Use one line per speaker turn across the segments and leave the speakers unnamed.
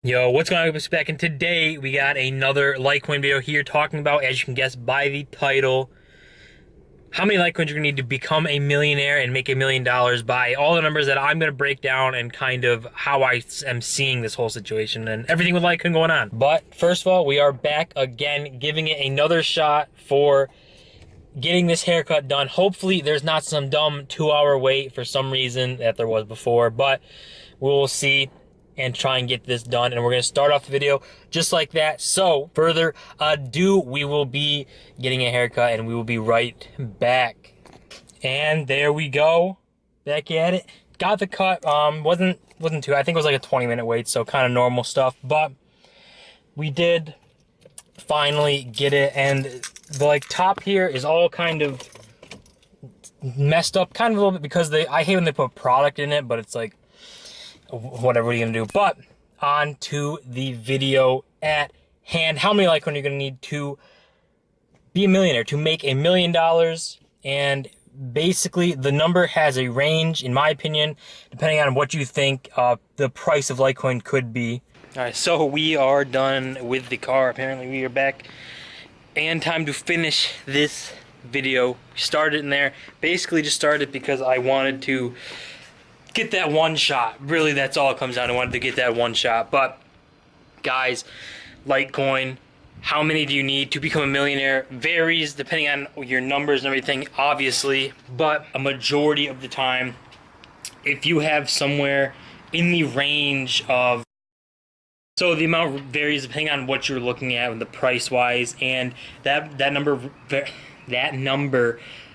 Yo, what's going on, guys? Back, and today we got another Litecoin video here talking about, as you can guess by the title, how many Litecoins you're going to need to become a millionaire and make $1 million by all the numbers that I'm going to break down and kind of how I am seeing this whole situation and everything with Litecoin going on. But first of all, we are back again, giving it another shot for getting this haircut done. Hopefully there's not some dumb 2-hour wait for some reason that there was before, but we'll see and try and get this done. And we're going to start off the video just like that. So further ado, we will be getting a haircut and we will be right back. And there we go, back at it. Got the cut. Wasn't too, I think it was like a 20-minute wait, so kind of normal stuff, but we did finally get it. And the like top here is all kind of messed up, kind of a little bit, because I hate when they put product in it, but it's like, whatever, what are you gonna do? But on to the video at hand. How many Litecoin are you gonna need to be a millionaire, to make $1 million? And basically the number has a range, in my opinion, depending on what you think the price of Litecoin could be. All right, so we are done with the car. Apparently we are back, and time to finish this video. Started in there, basically just started because I wanted to get that one shot. Really, that's all it comes down to. I wanted to get that one shot. But guys, Litecoin, how many do you need to become a millionaire? Varies depending on your numbers and everything, obviously, but a majority of the time, if you have somewhere in the range of, so the amount varies depending on what you're looking at and the price wise, and that number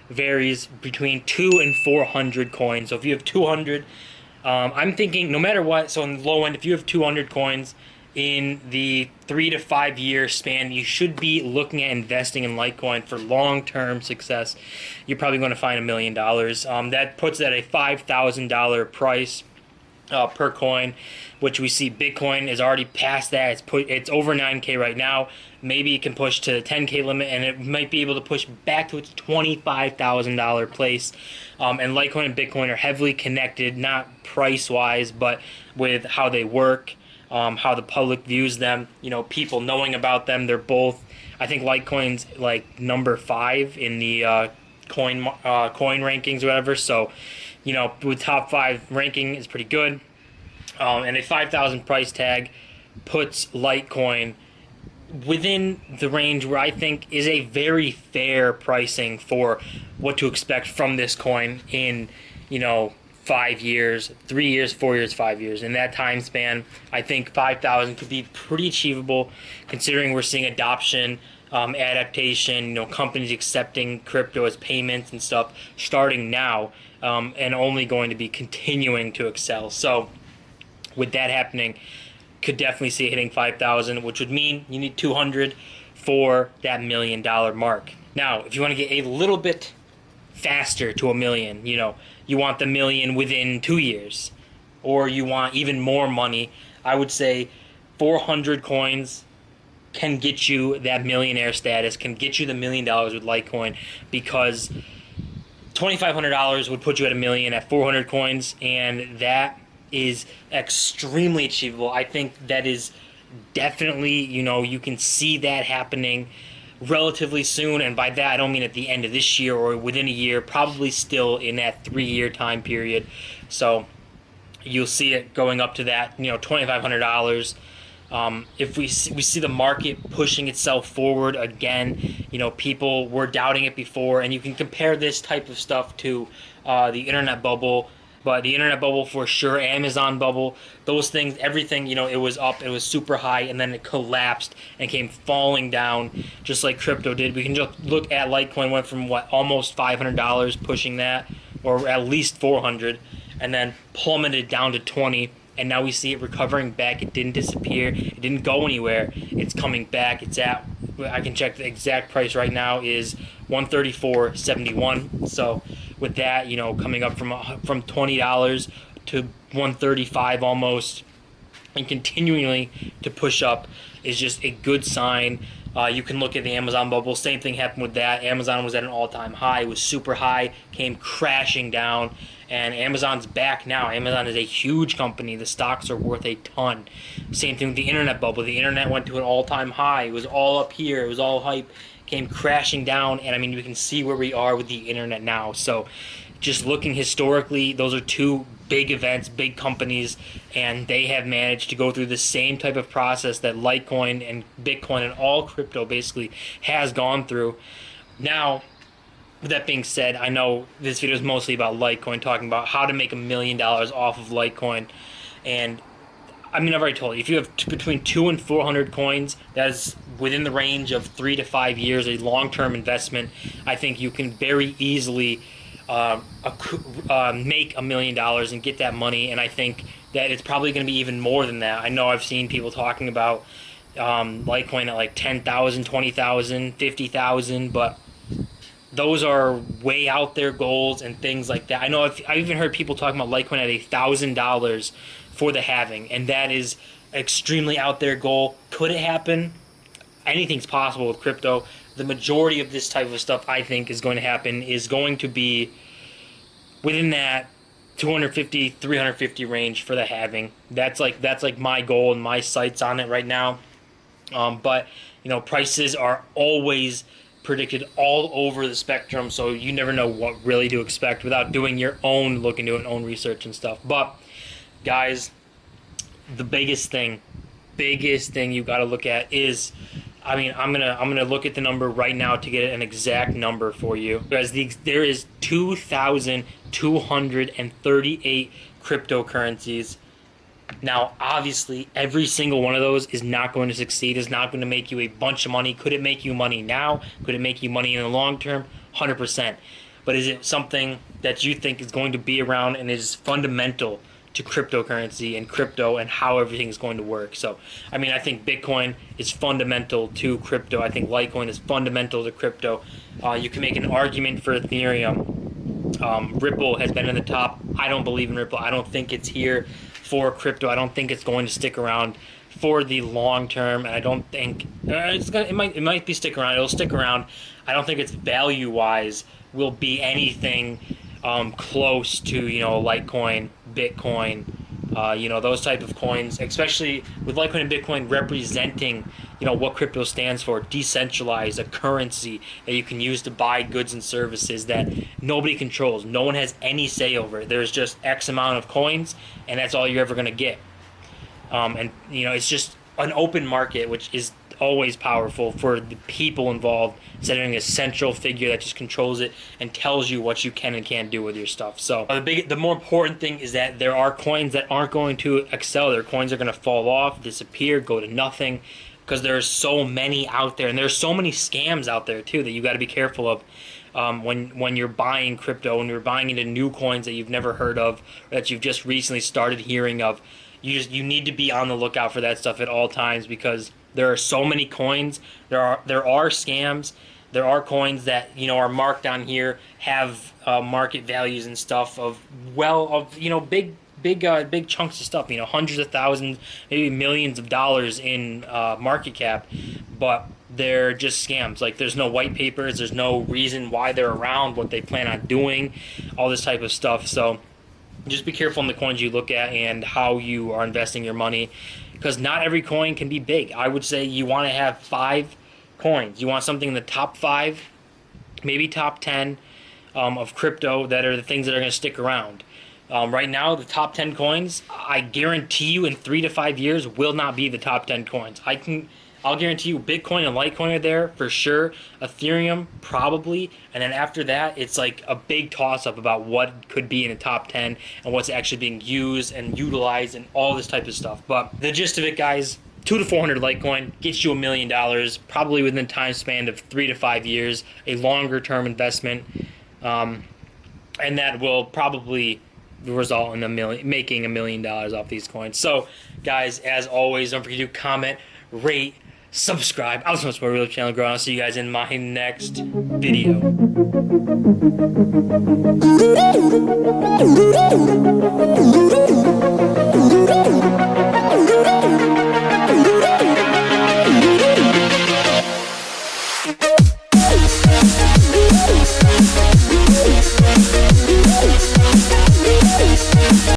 varies between 200 and 400 coins. So if you have 200, I'm thinking no matter what, so in the low end, if you have 200 coins in the 3 to 5 year span, you should be looking at investing in Litecoin for long-term success. You're probably going to find $1 million. That puts it at a $5,000 price per coin, which we see Bitcoin is already past that. It's over 9K right now. Maybe it can push to the 10K limit, and it might be able to push back to its $25,000 place. And Litecoin and Bitcoin are heavily connected, not price-wise, but with how they work, how the public views them. You know, people knowing about them. They're both, I think Litecoin's like number 5 in the coin rankings or whatever. So, you know, with top 5 ranking is pretty good. And a 5,000 price tag puts Litecoin within the range where I think is a very fair pricing for what to expect from this coin in, you know, 5 years, 3 years, 4 years, 5 years. In that time span, I think 5,000 could be pretty achievable, considering we're seeing adoption, adaptation, you know, companies accepting crypto as payments and stuff starting now, and only going to be continuing to excel. So with that happening, could definitely see it hitting 5,000, which would mean you need 200 for that $1 million mark. Now, if you want to get a little bit faster to $1 million, you know, you want the $1 million within 2 years, or you want even more money, I would say 400 coins can get you that millionaire status, can get you the $1 million with Litecoin, because $2,500 would put you at $1 million at 400 coins, and that is extremely achievable. I think that is definitely, you know, you can see that happening relatively soon, and by that I don't mean at the end of this year or within a year, probably still in that 3-year time period. So you'll see it going up to that, you know, $2,500. If we see the market pushing itself forward again, you know, people were doubting it before, and you can compare this type of stuff to the internet bubble. But the internet bubble for sure, Amazon bubble, those things, everything, you know, it was up, it was super high, and then it collapsed and came falling down, just like crypto did. We can just look at Litecoin, went from what, almost $500 pushing that, or at least 400, and then plummeted down to 20, and now we see it recovering back. It didn't disappear, it didn't go anywhere, it's coming back. It's at, I can check the exact price right now, is 134.71. So with that, you know, coming up from $20 to 135 almost, and continually to push up is just a good sign. You can look at the Amazon bubble. Same thing happened with that. Amazon was at an all-time high. It was super high, came crashing down, and Amazon's back now. Amazon is a huge company. The stocks are worth a ton. Same thing with the internet bubble. The internet went to an all-time high. It was all up here. It was all hype. Came crashing down, and I mean, you can see where we are with the internet now. So just looking historically, those are two big events, big companies, and they have managed to go through the same type of process that Litecoin and Bitcoin and all crypto basically has gone through. Now, with that being said, I know this video is mostly about Litecoin, talking about how to make $1 million off of Litecoin. And I mean, I've already told you, if you have between 200 and 400 coins, that is within the range of 3 to 5 years, a long-term investment. I think you can very easily make $1 million and get that money, and I think that it's probably going to be even more than that. I know I've seen people talking about Litecoin at like 10,000, 20,000, 50,000, but those are way out there goals and things like that. I know I've even heard people talking about Litecoin at $1,000 for the halving, and that is extremely out there goal. Could it happen? Anything's possible with crypto. The majority of this type of stuff, I think, is going to happen, is going to be within that 250, 350 range for the halving. That's like my goal and my sights on it right now. But you know, prices are always predicted all over the spectrum, so you never know what really to expect without doing your own look into it, own research and stuff. But guys, the biggest thing you got to look at is, I mean, I'm gonna look at the number right now to get an exact number for you, because there is 2,238 cryptocurrencies. Now, obviously, every single one of those is not going to succeed, is not going to make you a bunch of money. Could it make you money now? Could it make you money in the long term? 100%. But is it something that you think is going to be around and is fundamental to cryptocurrency and crypto and how everything is going to work? So, I mean, I think Bitcoin is fundamental to crypto. I think Litecoin is fundamental to crypto. You can make an argument for Ethereum. Ripple has been in the top. I don't believe in Ripple. I don't think it's here for crypto. I don't think it's going to stick around for the long term, and I don't think it might be stick around. It'll stick around. I don't think its value wise will be anything close to, you know, Litecoin, Bitcoin, you know, those type of coins, especially with Litecoin and Bitcoin representing, you know, what crypto stands for: decentralized, a currency that you can use to buy goods and services that nobody controls. No one has any say over it. There's just X amount of coins, and that's all you're ever going to get. And, you know, it's just an open market, which is always powerful for the people involved, setting a central figure that just controls it and tells you what you can and can't do with your stuff. So the more important thing is that there are coins that aren't going to excel. Their coins are going to fall off, disappear, go to nothing, because there's so many out there, and there's so many scams out there too that you got to be careful of when you're buying crypto, when you're buying into new coins that you've never heard of, or that you've just recently started hearing of. You need to be on the lookout for that stuff at all times, because there are so many coins. There are scams. There are coins that, you know, are marked down here, have market values and stuff of you know, big chunks of stuff, you know, hundreds of thousands, maybe millions of dollars in market cap, but they're just scams. Like, there's no white papers, there's no reason why they're around, what they plan on doing, all this type of stuff. So just be careful on the coins you look at and how you are investing your money, because not every coin can be big. I would say you want to have 5 coins. You want something in the top 5, maybe top 10 of crypto that are the things that are going to stick around. Right now, the top 10 coins, I guarantee you in 3 to 5 years will not be the top 10 coins. I'll guarantee you Bitcoin and Litecoin are there for sure. Ethereum, probably. And then after that, it's like a big toss-up about what could be in the top 10 and what's actually being used and utilized and all this type of stuff. But the gist of it, guys, 200 to 400 Litecoin gets you $1 million, probably within a time span of 3 to 5 years, a longer-term investment. And that will probably result in making $1 million off these coins. So, guys, as always, don't forget to comment, rate, subscribe. I was so much more real channel growing. I'll see you guys in my next video.